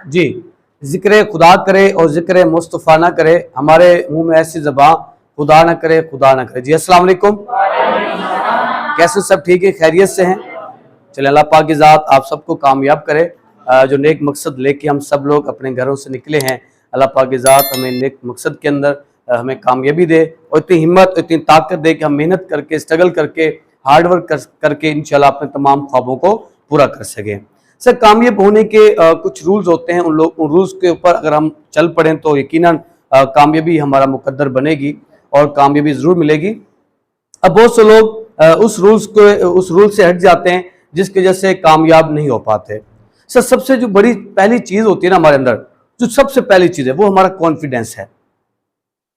जी, जिक्र खुदा करे और जिक्र मुस्तफ़ा ना करे, हमारे मुंह में ऐसी ज़बान खुदा ना करे, खुदा ना करे। जी अस्सलाम वालेकुम, कैसे सब ठीक है, खैरियत से हैं? चले अल्लाह पाक की ज़ात आप सबको कामयाब करे। जो नेक मकसद लेके हम सब लोग अपने घरों से निकले हैं, अल्लाह पाक की ज़ात हमें नेक मकसद के अंदर हमें कामयाबी दे और इतनी हिम्मत इतनी ताकत दे कि हम मेहनत करके स्ट्रगल करके हार्डवर्क करके इंशाल्लाह अपने तमाम ख्वाबों को पूरा कर सकें। सर, कामयाब होने के कुछ रूल्स होते हैं, उन रूल्स के ऊपर अगर हम चल पड़ें तो यकीनन कामयाबी हमारा मुकद्दर बनेगी और कामयाबी ज़रूर मिलेगी। अब बहुत से लोग उस रूल से हट जाते हैं जिसकी वजह से कामयाब नहीं हो पाते। सर, सबसे जो बड़ी पहली चीज़ होती है ना हमारे अंदर, जो सबसे पहली चीज़ है वो हमारा कॉन्फिडेंस है।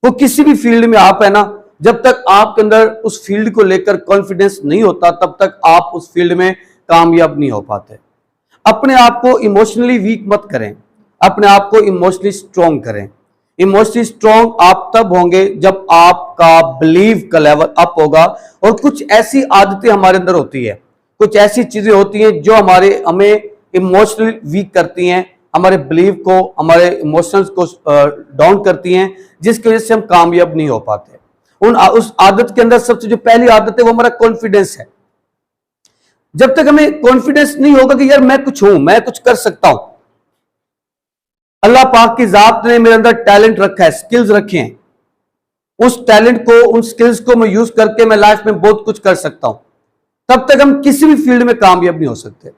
वो किसी भी फील्ड में आप है ना, जब तक आपके अंदर उस फील्ड को लेकर कॉन्फिडेंस नहीं होता तब तक आप उस फील्ड में कामयाब नहीं हो पाते। अपने आप को इमोशनली वीक मत करें, अपने आप को इमोशनली स्ट्रॉन्ग करें। इमोशनली स्ट्रॉन्ग आप तब होंगे जब आपका बिलीव का लेवल अप होगा। और कुछ ऐसी आदतें हमारे अंदर होती है, कुछ ऐसी चीजें होती हैं जो हमें इमोशनली वीक करती हैं, हमारे बिलीव को, हमारे इमोशंस को डाउन करती हैं, जिसकी वजह से हम कामयाब नहीं हो पाते। उस आदत के अंदर सबसे जो पहली आदत है वो हमारा कॉन्फिडेंस है। जब तक हमें कॉन्फिडेंस नहीं होगा कि यार मैं कुछ हूं, मैं कुछ कर सकता हूं, अल्लाह पाक की जात ने मेरे अंदर टैलेंट रखा है, स्किल्स रखे हैं, उस टैलेंट को, उन स्किल्स को मैं यूज करके मैं लाइफ में बहुत कुछ कर सकता हूं, तब तक हम किसी भी फील्ड में कामयाब नहीं हो सकते।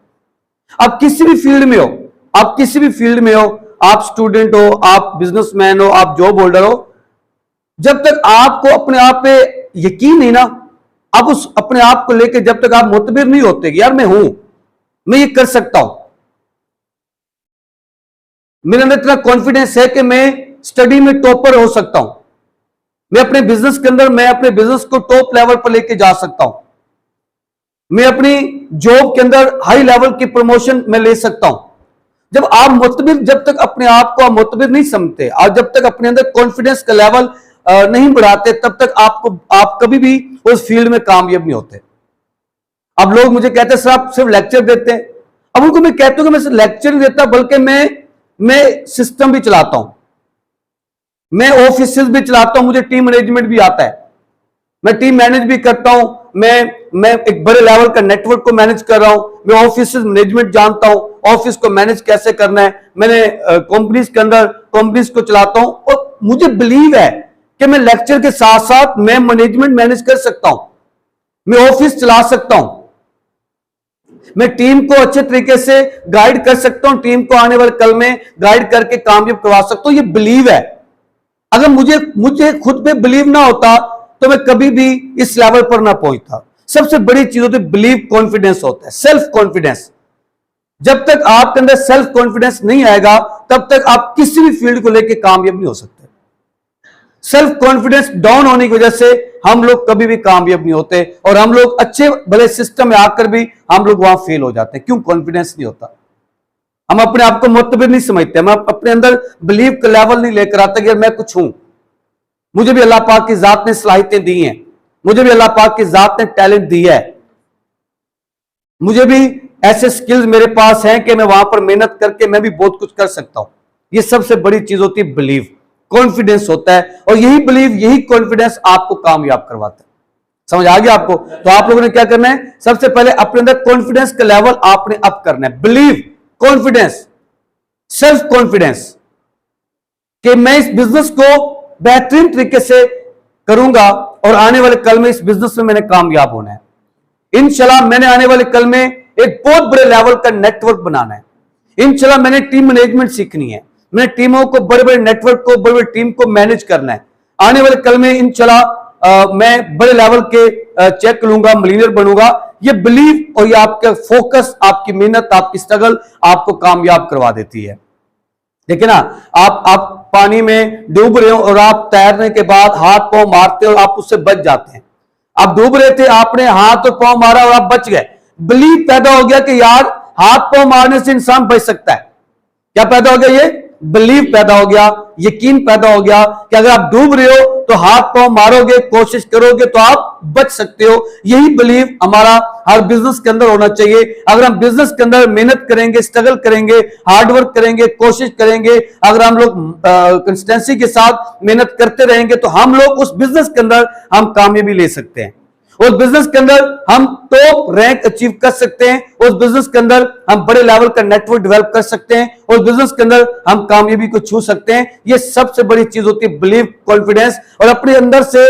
आप किसी भी फील्ड में हो, आप किसी भी फील्ड में हो, आप स्टूडेंट हो, आप बिजनेसमैन हो, आप जॉब होल्डर हो, जब तक आपको अपने आप पे यकीन नहीं ना, आप उस अपने आप को लेकर जब तक आप मुतबिर नहीं होते कि यार मैं हूं, मैं ये कर सकता हूं, मेरे अंदर इतना कॉन्फिडेंस है कि मैं स्टडी में टॉपर हो सकता हूं, मैं अपने बिजनेस के अंदर मैं अपने बिजनेस को टॉप लेवल पर लेके जा सकता हूं, मैं अपनी जॉब के अंदर हाई लेवल की प्रमोशन में ले सकता हूं। जब आप मुतबिर, जब तक अपने आप को आप मुतबिर नहीं समझते और जब तक अपने अंदर कॉन्फिडेंस का लेवल नहीं बढ़ाते, तब तक आप कभी भी उस फील्ड में कामयाब नहीं होते। अब लोग मुझे कहते हैं सर आप सिर्फ लेक्चर देते हैं। अब उनको मैं कहता हूं कि मैं सिर्फ लेक्चर नहीं देता, बल्कि मैं सिस्टम भी चलाता हूं, मैं ऑफिस भी चलाता हूं, मुझे टीम मैनेजमेंट भी आता है, मैं टीम मैनेज भी करता हूं, मैं एक बड़े लेवल का नेटवर्क को मैनेज कर रहा हूं, मैं ऑफिस मैनेजमेंट जानता हूं, ऑफिस को मैनेज कैसे करना है, मैंने कंपनीज के अंदर कंपनीज को चलाता हूं। और मुझे बिलीव है कि मैं लेक्चर के साथ साथ मैं मैनेजमेंट मैनेज कर सकता हूं, मैं ऑफिस चला सकता हूं, मैं टीम को अच्छे तरीके से गाइड कर सकता हूं, टीम को आने वाले कल में गाइड करके कामयाब करवा सकता हूं। ये बिलीव है। अगर मुझे खुद पे बिलीव ना होता तो मैं कभी भी इस लेवल पर ना पहुंचता। सबसे बड़ी चीज होती है बिलीव, कॉन्फिडेंस होता है, सेल्फ कॉन्फिडेंस। जब तक आपके अंदर सेल्फ कॉन्फिडेंस नहीं आएगा तब तक आप किसी भी फील्ड को लेकर कामयाब नहीं हो सकते। सेल्फ कॉन्फिडेंस डाउन होने की वजह से हम लोग कभी भी कामयाब नहीं होते और हम लोग अच्छे भले सिस्टम में आकर भी हम लोग वहां फेल हो जाते हैं। क्यों? कॉन्फिडेंस नहीं होता। हम अपने आप को मुतबिर नहीं समझते, हम अपने अंदर बिलीव का लेवल नहीं लेकर आते कि मैं कुछ हूं, मुझे भी अल्लाह पाक की जात ने सलाहियतें दी हैं, मुझे भी अल्लाह पाक की जात ने टैलेंट दी है, मुझे भी ऐसे स्किल्स मेरे पास हैं कि मैं वहां पर मेहनत करके मैं भी बहुत कुछ कर सकता हूं। ये सबसे बड़ी चीज होती है बिलीव, कॉन्फिडेंस होता है। और यही बिलीव, यही कॉन्फिडेंस आपको कामयाब करवाता है। समझ आ गया आपको? तो आप लोगों ने क्या करना है, सबसे पहले अपने अंदर कॉन्फिडेंस का लेवल आपने अप करना है। बिलीव, कॉन्फिडेंस, सेल्फ कॉन्फिडेंस कि मैं इस बिजनेस को बेहतरीन तरीके से करूंगा और आने वाले कल में इस बिजनेस में मैंने कामयाब होना है। इंशाल्लाह मैंने आने वाले कल में एक बहुत बड़े लेवल का नेटवर्क बनाना है। इंशाल्लाह मैंने टीम मैनेजमेंट सीखनी है, मैंने टीमों को, बड़े बड़े नेटवर्क को, बड़े बड़े टीम को मैनेज करना है। आने वाले कल में इंशाल्लाह मैं बड़े लेवल के चेक लूंगा, मिलियनियर बनूंगा। ये बिलीव और ये आपका फोकस, आपकी मेहनत, आपकी स्ट्रगल आपको कामयाब करवा देती है। देखिए ना, आप पानी में डूब रहे हो और आप तैरने के बाद हाथ पांव मारते हो और आप उससे बच जाते हैं। आप डूब रहे थे, आपने हाथ और पांव मारा और आप बच गए। बिलीव पैदा हो गया कि यार हाथ पांव मारने से इंसान बच सकता है। क्या पैदा हो गया? ये बिलीव पैदा हो गया, यकीन पैदा हो गया कि अगर आप डूब रहे हो तो हाथ पांव मारोगे, कोशिश करोगे तो आप बच सकते हो। यही बिलीव हमारा हर बिजनेस के अंदर होना चाहिए। अगर हम बिजनेस के अंदर मेहनत करेंगे, स्ट्रगल करेंगे, हार्डवर्क करेंगे, कोशिश करेंगे, अगर हम लोग कंसिस्टेंसी के साथ मेहनत करते रहेंगे तो हम लोग उस बिजनेस के अंदर हम कामयाबी ले सकते हैं। उस बिजनेस के अंदर हम टॉप रैंक अचीव कर सकते हैं। उस बिजनेस के अंदर हम बड़े लेवल का नेटवर्क डेवलप कर सकते हैं। उस बिजनेस के अंदर हम कामयाबी को छू सकते हैं। ये सबसे बड़ी चीज होती है बिलीव, कॉन्फिडेंस। और अपने अंदर से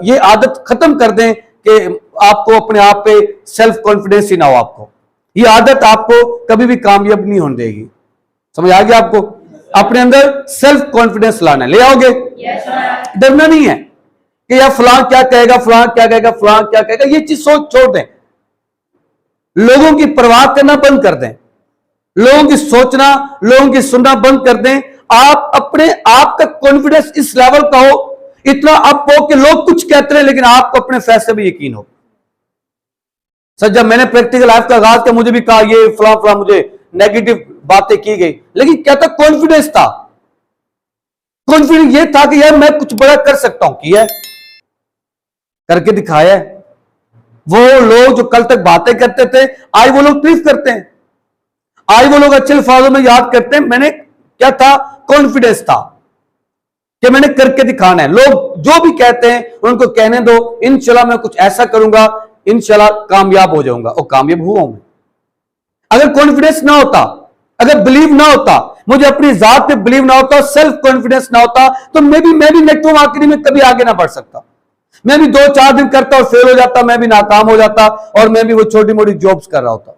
ये आदत खत्म कर दें कि आपको अपने आप पे सेल्फ कॉन्फिडेंस ही ना हो। आपको ये आदत आपको कभी भी कामयाब नहीं होने देगी। समझ आ गया आपको? अपने अंदर सेल्फ कॉन्फिडेंस लाना, ले आओगे? डरना नहीं है कि यार फलां क्या कहेगा, फलां क्या कहेगा, फलां क्या कहेगा। ये चीज सोच छोड़ दें। लोगों की परवाह करना बंद कर दें। लोगों की सोचना, लोगों की सुनना बंद कर दें। आप अपने आप का कॉन्फिडेंस इस लेवल का हो, इतना अप हो कि लोग कुछ कहते रहे लेकिन आपको अपने फैसले में यकीन हो। सर जब मैंने प्रैक्टिकल लाइफ का आगाज किया, मुझे भी कहा ये फलां फलां, मुझे नेगेटिव बातें की गई, लेकिन क्या था? कॉन्फिडेंस था। कॉन्फिडेंस ये था कि यार मैं कुछ बड़ा कर सकता हूं। किया, करके दिखाया। वो लोग जो कल तक बातें करते थे, आज वो लोग तारीफ करते हैं, आज वो लोग अच्छे अल्फाजों में याद करते हैं। मैंने क्या था? कॉन्फिडेंस था कि मैंने करके दिखाना है। लोग जो भी कहते हैं उनको कहने दो, इंशाल्लाह मैं कुछ ऐसा करूंगा, इंशाल्लाह कामयाब हो जाऊंगा। और कामयाब हुआ हूं मैं। अगर कॉन्फिडेंस ना होता, अगर बिलीव ना होता, मुझे अपनी जात पे बिलीव ना होता, सेल्फ कॉन्फिडेंस ना होता, तो मैं भी नेटवर्क मार्केटिंग में कभी आगे ना बढ़ सकता। मैं भी 2-4 दिन करता और फेल हो जाता, मैं भी नाकाम हो जाता और मैं भी वो छोटी मोटी जॉब्स कर रहा होता।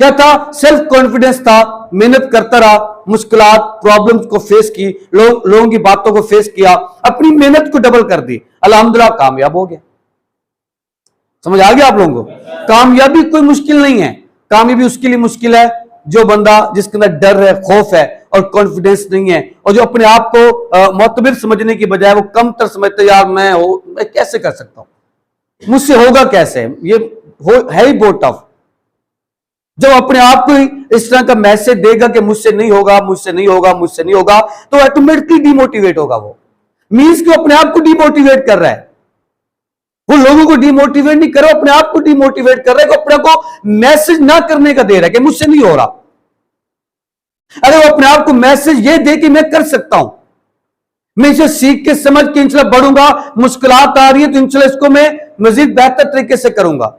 क्या था? सेल्फ कॉन्फिडेंस था। मेहनत करता रहा, मुश्किलात, प्रॉब्लम्स को फेस की, लोगों की बातों को फेस किया, अपनी मेहनत को डबल कर दी, अल्हम्दुलिल्लाह कामयाब हो गया। समझ आ गया आप लोगों को? कामयाबी कोई मुश्किल नहीं है। कामयाबी उसके लिए मुश्किल है जो बंदा, जिसके अंदर डर है, खौफ है और कॉन्फिडेंस नहीं है, और जो अपने आप को मोतबिर समझने की बजाय वो कमतर समझते, यार मैं कैसे कर सकता हूं, मुझसे होगा कैसे, ये है ही बहुत टफ। जब अपने आप को इस तरह का मैसेज देगा कि मुझसे नहीं होगा, मुझसे नहीं होगा, मुझसे नहीं होगा, तो ऑटोमेटिकली डिमोटिवेट होगा। वो मींस कि अपने आप को डिमोटिवेट कर रहा है। वो लोगों को डिमोटिवेट नहीं कर रहा, अपने आप को डिमोटिवेट कर रहा है, अपने को मैसेज ना करने का दे रहा है कि मुझसे नहीं हो रहा। अरे वो अपने आप को मैसेज ये दे कि मैं कर सकता हूं, मैं इसे सीख के समझ के इंशाल्लाह बढ़ूंगा। मुश्किलात आ रही है तो इंशाल्लाह इसको मैं मजीद बेहतर तरीके से करूंगा।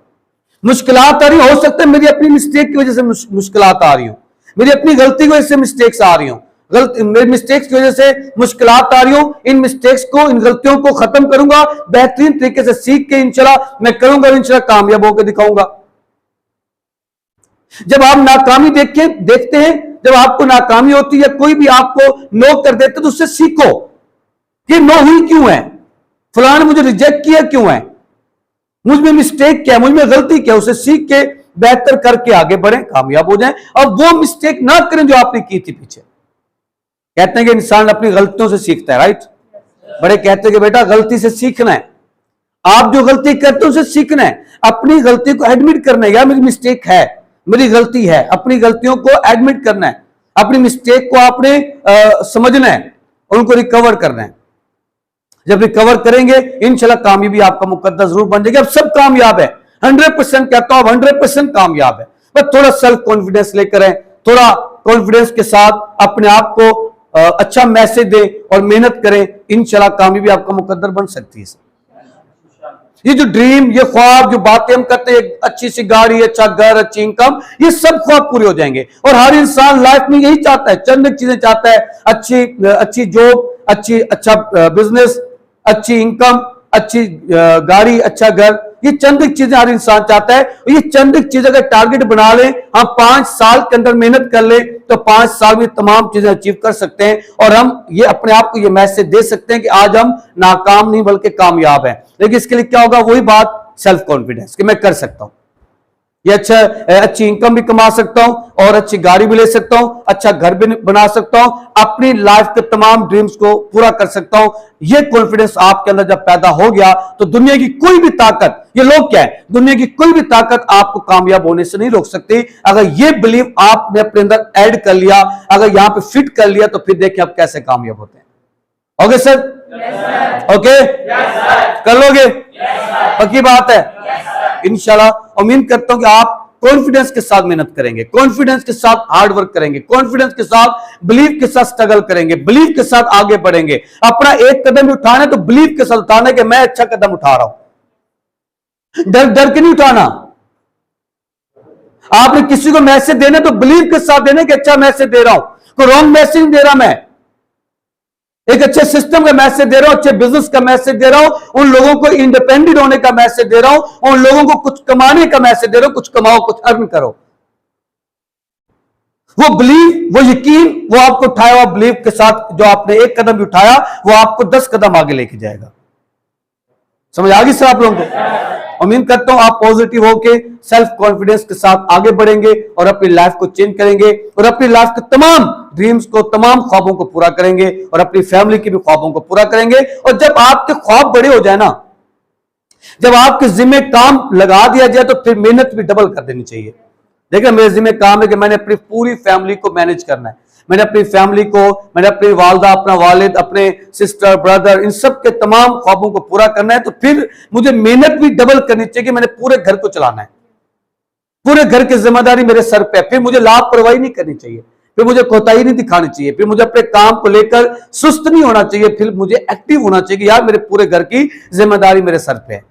मुश्किलात आ रही हो सकता है मेरी अपनी मिस्टेक की वजह से मुश्किलात आ रही हो, मेरी अपनी गलती की वजह से मिस्टेक्स आ रही हो, मेरी मिस्टेक्स की वजह से मुश्किलात आ रही हो। इन मिस्टेक्स को, इन गलतियों को खत्म करूंगा, बेहतरीन तरीके से सीख के इंशाल्लाह मैं करूंगा, इंशाल्लाह कामयाब होकर दिखाऊंगा। जब आप नाकामी देखते हैं, जब आपको नाकामी होती है, कोई भी आपको नो कर देते तो उससे सीखो कि नो हुई क्यों है, फलां ने मुझे रिजेक्ट किया क्यों है, मुझ में मिस्टेक क्या है, मुझ में गलती क्या है, उसे सीख के बेहतर करके आगे बढ़े, कामयाब हो जाएं। और वो मिस्टेक ना करें जो आपने की थी पीछे। कहते हैं कि इंसान अपनी गलतियों से सीखता है, राइट? बड़े कहते हैं कि बेटा गलती से सीखना है, आप जो गलती करते हो उसे सीखना है, अपनी गलती को एडमिट करना है, यार मेरी मिस्टेक है, मेरी गलती है, अपनी गलतियों को एडमिट करना है, अपनी मिस्टेक को आपने समझना है, उनको रिकवर करना है। जब रिकवर करेंगे इंशाल्लाह कामयाबी आपका मुकद्दर जरूर बन जाएगी। अब सब कामयाब है, 100% कहता हूं, 100% कामयाब है। बस थोड़ा सेल्फ कॉन्फिडेंस लेकर आए, थोड़ा कॉन्फिडेंस के साथ अपने आप को अच्छा मैसेज दें और मेहनत करें, इंशाल्लाह कामयाबी आपका मुकद्दर बन सकती है। ये जो ड्रीम, ये ख्वाब, जो बातें हम करते हैं, अच्छी सी गाड़ी, अच्छा घर, अच्छी इनकम, ये सब ख्वाब पूरे हो जाएंगे। और हर इंसान लाइफ में यही चाहता है, चंद चीजें चाहता है, अच्छी जॉब, अच्छा बिजनेस, अच्छी इनकम, अच्छी गाड़ी, अच्छा घर, ये चंद चीजें हर इंसान चाहता है। और ये चंद चीजें अगर टारगेट बना लें, हम 5 साल के अंदर मेहनत कर ले तो 5 साल में तमाम चीजें अचीव कर सकते हैं। और हम ये अपने आप को ये मैसेज दे सकते हैं कि आज हम नाकाम नहीं बल्कि कामयाब हैं। लेकिन इसके लिए क्या होगा? वही बात, सेल्फ कॉन्फिडेंस कि मैं कर सकता हूं। ये अच्छी इनकम भी कमा सकता हूं और अच्छी गाड़ी भी ले सकता हूं, अच्छा घर भी बना सकता हूं, अपनी लाइफ के तमाम ड्रीम्स को पूरा कर सकता हूं। ये कॉन्फिडेंस आपके अंदर जब पैदा हो गया तो दुनिया की कोई भी ताकत, ये लोग क्या है, दुनिया की कोई भी ताकत आपको कामयाब होने से नहीं रोक सकती। अगर ये बिलीव आपने अपने अंदर ऐड कर लिया, अगर यहां पे फिट कर लिया, तो फिर देखिए आप कैसे कामयाब होते हैं। Okay sir? ओके, कर लोगे? पक्की बात है? इंशाल्लाह उम्मीद करता हूं कि आप कॉन्फिडेंस के साथ मेहनत करेंगे, कॉन्फिडेंस के साथ हार्ड वर्क करेंगे, कॉन्फिडेंस के साथ बिलीव के साथ स्ट्रगल करेंगे, बिलीव के साथ आगे बढ़ेंगे। अपना एक कदम उठाना है तो बिलीव के साथ उठाना है कि मैं अच्छा कदम उठा रहा हूं, डर डर के नहीं उठाना। आपने किसी को मैसेज देना तो बिलीव के साथ देना कि अच्छा मैसेज दे रहा हूं, कोई रॉन्ग मैसेज नहीं दे रहा, मैं एक अच्छे सिस्टम का मैसेज दे रहा हूं, अच्छे बिजनेस का मैसेज दे रहा हूं, उन लोगों को इंडिपेंडेंट होने का मैसेज दे रहा हूं, उन लोगों को कुछ कमाने का मैसेज दे रहा हूं, कुछ कमाओ, कुछ अर्न करो। वो बिलीव, वो यकीन, वो आपको उठाया हुआ बिलीव के साथ जो आपने एक कदम भी उठाया वो आपको 10 कदम आगे लेके जाएगा। समझ आ गई सर आप लोगों को? उम्मीद करता हूं आप पॉजिटिव होके सेल्फ कॉन्फिडेंस के साथ आगे बढ़ेंगे और अपनी लाइफ को चेंज करेंगे और अपनी लाइफ के तमाम ड्रीम्स को, तमाम ख्वाबों को पूरा करेंगे और अपनी फैमिली की भी ख्वाबों को पूरा करेंगे। और जब आपके ख्वाब बड़े हो जाए ना, जब आपके जिम्मे काम लगा दिया जाए, तो फिर मेहनत भी डबल कर देनी चाहिए। देखिए मेरे जिम्मे काम है कि मैंने अपनी पूरी फैमिली को मैनेज करना है, मैंने अपनी फैमिली को, मैंने अपनी वालदा, अपना वालिद, अपने सिस्टर, ब्रदर, इन सब के तमाम ख्वाबों को पूरा करना है। तो फिर मुझे मेहनत भी डबल करनी चाहिए कि मैंने पूरे घर को चलाना है, पूरे घर की जिम्मेदारी मेरे सर पे। फिर मुझे लापरवाही नहीं करनी चाहिए, फिर मुझे कोताही नहीं दिखानी चाहिए, फिर मुझे अपने काम को लेकर सुस्त नहीं होना चाहिए, फिर मुझे एक्टिव होना चाहिए कि यार मेरे पूरे घर की जिम्मेदारी मेरे सर पे है।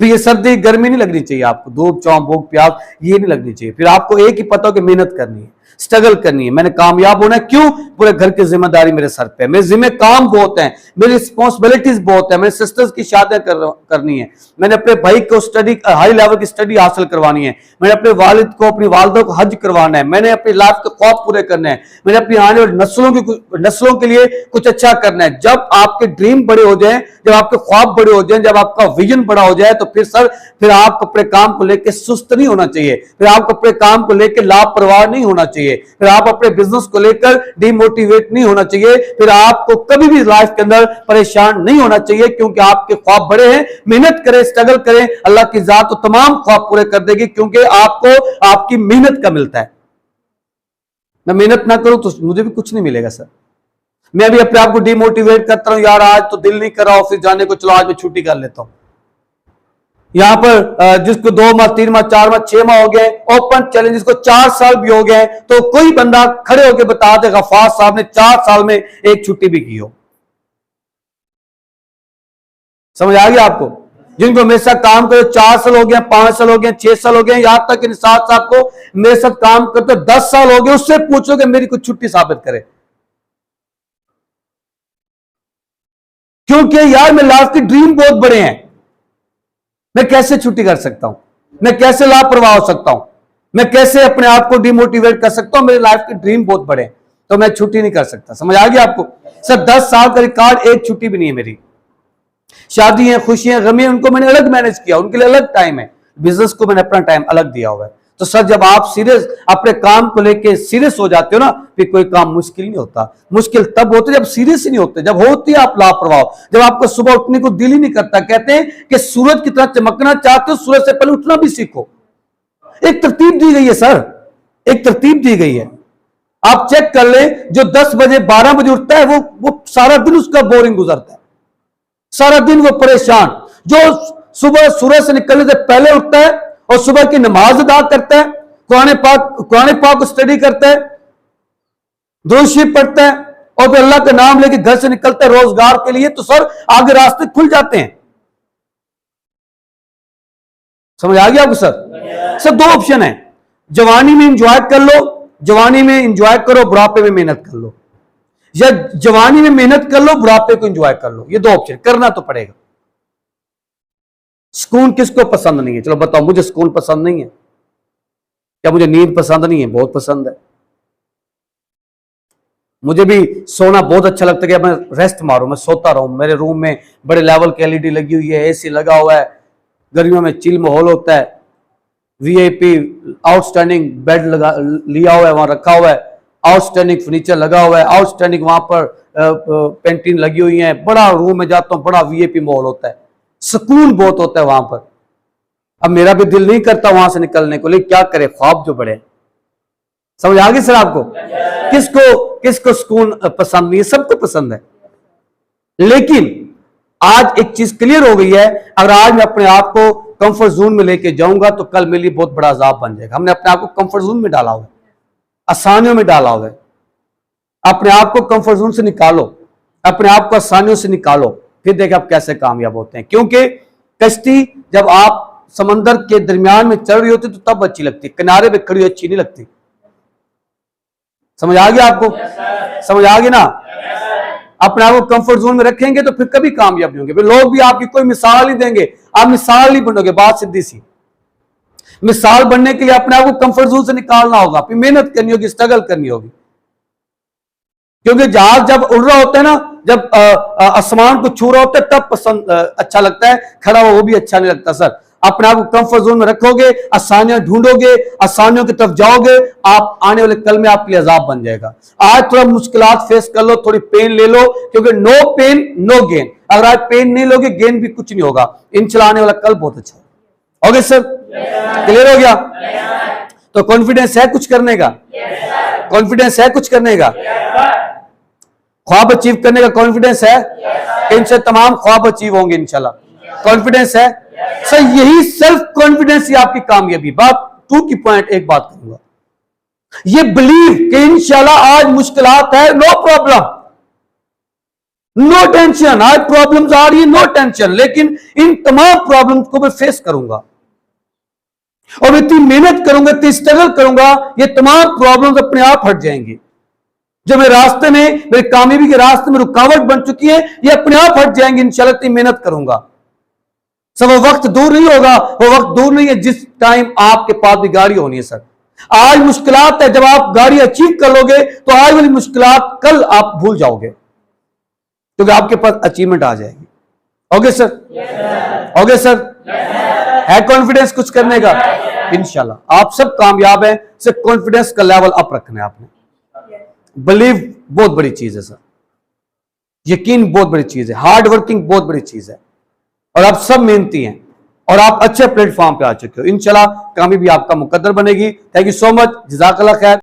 फिर ये सर्दी गर्मी नहीं लगनी चाहिए आपको, धूप छांव भूख प्यास ये नहीं लगनी चाहिए। फिर आपको एक ही पता हो कि मेहनत करनी है, स्ट्रगल करनी है, मैंने कामयाब होना है। क्यों? पूरे घर की जिम्मेदारी मेरे सर पे है, मेरे जिम्मे काम बहुत है, मेरी रिस्पॉन्सिबिलिटीज बहुत है, मेरे सिस्टर्स की शादियां करनी है, मैंने अपने भाई को स्टडी, हाई लेवल की स्टडी हासिल करवानी है, मैंने अपने वालिद को, अपनी वालदा को हज करवाना है, मैंने अपनी लाइफ के ख्वाब पूरे करने हैं, मैंने अपनी आने वाली नस्लों के लिए कुछ अच्छा करना है। जब आपके ड्रीम बड़े हो जाए, जब आपके ख्वाब बड़े हो जाए, जब आपका विजन बड़ा हो जाए, तो फिर आप अपने काम को लेकर सुस्त नहीं होना चाहिए, फिर आपको अपने काम को लेकर लापरवाह नहीं होना चाहिए, फिर आप अपने बिजनेस को लेकर डिमोटिवेट नहीं होना चाहिए, फिर आपको कभी भी लाइफ के अंदर परेशान नहीं होना चाहिए, क्योंकि आपके ख्वाब बड़े हैं। मेहनत करें, स्ट्रगल करें, अल्लाह की जात तो तमाम ख्वाब पूरे कर देगी, क्योंकि आपको आपकी मेहनत का मिलता है। मैं मेहनत ना करूं तो मुझे भी कुछ नहीं मिलेगा सर। मैं भी अपने आप को डिमोटिवेट करता हूं, यार आज तो दिल नहीं कर रहा ऑफिस जाने को, चलो आज मैं छुट्टी कर लेता हूं। यहां पर जिसको 2 माह 3 माह 4 माह 6 माह हो गए, ओपन चैलेंज जिसको 4 साल भी हो गए, तो कोई बंदा खड़े होकर बता दे गफ्फार साहब ने 4 साल में एक छुट्टी भी की हो। समझ आ गया आपको? जिनको मेरे साथ काम करो 4 साल हो गए, 5 साल हो गए, 6 साल हो गए, यहां तक कि निसात साहब को मेरे साथ काम करते 10 साल हो गए, उससे पूछो कि मेरी कुछ छुट्टी साबित करे। क्योंकि यार मेरे लाइफ के ड्रीम बहुत बड़े हैं, मैं कैसे छुट्टी कर सकता हूं, मैं कैसे लापरवाह हो सकता हूं, मैं कैसे अपने आप को डिमोटिवेट कर सकता हूं। मेरे लाइफ के ड्रीम बहुत बड़े हैं, तो मैं छुट्टी नहीं कर सकता। समझ आ गया आपको? सर 10 साल का रिकॉर्ड, एक छुट्टी भी नहीं है मेरी। शादी है, खुशियां, गमी, उनको मैंने अलग मैनेज किया, उनके लिए अलग टाइम है। बिजनेस को मैंने अपना टाइम अलग दिया हुआ है। तो सर जब आप सीरियस अपने काम को लेके सीरियस हो जाते हो ना, फिर कोई काम मुश्किल नहीं होता। मुश्किल तब होते जब सीरियस ही नहीं होते, जब होती है आप लापरवाह, जब आपको सुबह उठने को दिल ही नहीं करता। कहते हैं कि सूरज की तरह चमकना चाहते हो, सूरज से पहले उठना भी सीखो। एक तरतीब दी गई है सर, एक तरतीब दी गई है। आप चेक कर ले, जो 10 बजे 12 बजे उठता है वो सारा दिन उसका बोरिंग गुजरता है, सारा दिन वो परेशान। जो सुबह सूरज से निकलने से पहले उठता है और सुबह की नमाज अदा करता है, कुरान पाक को स्टडी करता है, दुरूद शरीफ पढ़ता है और फिर अल्लाह का नाम लेके घर से निकलता है रोजगार के लिए, तो सर आगे रास्ते खुल जाते हैं। समझ आ गया आपको सर? सर 2 ऑप्शन है, जवानी में इंजॉय कर लो, जवानी में इंजॉय करो, बुढ़ापे में मेहनत कर लो, या जवानी में मेहनत कर लो, बुढ़ापे को एंजॉय कर लो। ये 2 ऑप्शन, करना तो पड़ेगा। सुकून किसको पसंद नहीं है? चलो बताओ, मुझे सुकून पसंद नहीं है। क्या मुझे नींद पसंद नहीं है? बहुत पसंद है। मुझे भी सोना बहुत अच्छा लगता है कि मैं रेस्ट मारूं, मैं सोता रहूं। मेरे रूम में बड़े लेवल की एलईडी लगी हुई है, एसी लगा हुआ है, गर्मियों में चिल माहौल होता है, वीआईपी आउटस्टैंडिंग बेड लगा लिया हुआ है, वहां रखा हुआ है, आउटस्टैंडिंग फर्नीचर लगा हुआ है, आउटस्टैंडिंग वहां पर पेंटिंग लगी हुई है, बड़ा रूम में जाता हूं, बड़ा वीआईपी मॉल होता है, सुकून बहुत होता है वहां पर। अब मेरा भी दिल नहीं करता वहां से निकलने को, लेकिन क्या करे, ख्वाब जो बड़े। समझ आ गई सर आपको? किसको सुकून पसंद नहीं है? सबको पसंद है। लेकिन आज एक चीज क्लियर हो गई है, अगर आज मैं अपने आप को कंफर्ट जोन में लेके जाऊंगा तो कल मेरे लिए बहुत बड़ा अजाब बन जाएगा। हमने अपने आप को कंफर्ट जोन में डाला हुआ है, आसानियों में डाला हुआ है। अपने आप को कंफर्ट जोन से निकालो, अपने आप को आसानियों से निकालो, फिर देखिए आप कैसे कामयाब होते हैं। क्योंकि कश्ती जब आप समंदर के दरमियान में चल रही होती तो तब अच्छी लगती, किनारे पे खड़ी अच्छी नहीं लगती। समझ आ गया आपको? समझ आ गई ना? अपने आप को कंफर्ट जोन में रखेंगे तो फिर कभी कामयाब नहीं होंगे, फिर लोग भी आपकी कोई मिसाल नहीं देंगे, आप मिसाल नहीं बनोगे। बात सीधी सी, मिसाल बनने के लिए अपने आप को कंफर्ट जोन से निकालना होगा, फिर मेहनत करनी होगी, स्ट्रगल करनी होगी। क्योंकि जहाज जब उड़ रहा होता है ना, जब आसमान को छू रहा होता है तब पसंद अच्छा लगता है, खड़ा हुआ वो भी अच्छा नहीं लगता सर। अपने आप को कंफर्ट जोन में रखोगे, आसानियां ढूंढोगे, आसानियों की तरफ जाओगे, आप आने वाले कल में आपके लिए अजाब बन जाएगा। आज थोड़ा मुश्किलात फेस कर लो, थोड़ी पेन ले लो, क्योंकि नो पेन नो गेन। अगर आज पेन नहीं लोगे, गेन भी कुछ नहीं होगा। इंशाल्लाह आने वाला कल बहुत अच्छा होगा। ओके सर, क्लियर हो गया? तो कॉन्फिडेंस है कुछ करने का? कॉन्फिडेंस है कुछ करने का? ख्वाब अचीव करने का कॉन्फिडेंस है? इनसे तमाम ख्वाब अचीव होंगे इंशाल्लाह। कॉन्फिडेंस है सर, यही सेल्फ कॉन्फिडेंस ही आपकी कामयाबी। बात 2 की पॉइंट एक बात करूंगा, ये बिलीव कि इंशाल्लाह आज मुश्किलात है, नो प्रॉब्लम, नो टेंशन। आज प्रॉब्लम्स आ रही है, नो टेंशन, लेकिन इन तमाम प्रॉब्लम्स को मैं फेस करूंगा और इतनी मेहनत करूंगा, इतनी स्ट्रगल करूंगा, ये तमाम प्रॉब्लम्स अपने आप हट जाएंगी। जो मेरे रास्ते में, मेरी कामयाबी के रास्ते में रुकावट बन चुकी है, ये अपने आप हट जाएंगे इंशाल्लाह। इतनी मेहनत करूंगा। सब वो वक्त दूर नहीं होगा, वो वक्त दूर नहीं है जिस टाइम आपके पास भी गाड़ी होनी है सर। आज मुश्किलात है, जब आप गाड़ी अचीव कर लोगे तो आज वाली मुश्किलात कल आप भूल जाओगे, क्योंकि आपके पास अचीवमेंट आ जाएगी। Okay sir? Okay sir? है कॉन्फिडेंस कुछ करने का? इंशाल्लाह आप सब कामयाब हैं। सिर्फ कॉन्फिडेंस का लेवल अप रखना है आपने। बिलीव बहुत बड़ी चीज है सर, यकीन बहुत बड़ी चीज है, हार्ड वर्किंग बहुत बड़ी चीज है, और आप सब मेहनती हैं और आप अच्छे प्लेटफॉर्म पे आ चुके हो। इंशाल्लाह कामयाबी आपका मुकद्दर बनेगी। थैंक यू सो मच, जज़ाकल्लाह खैर।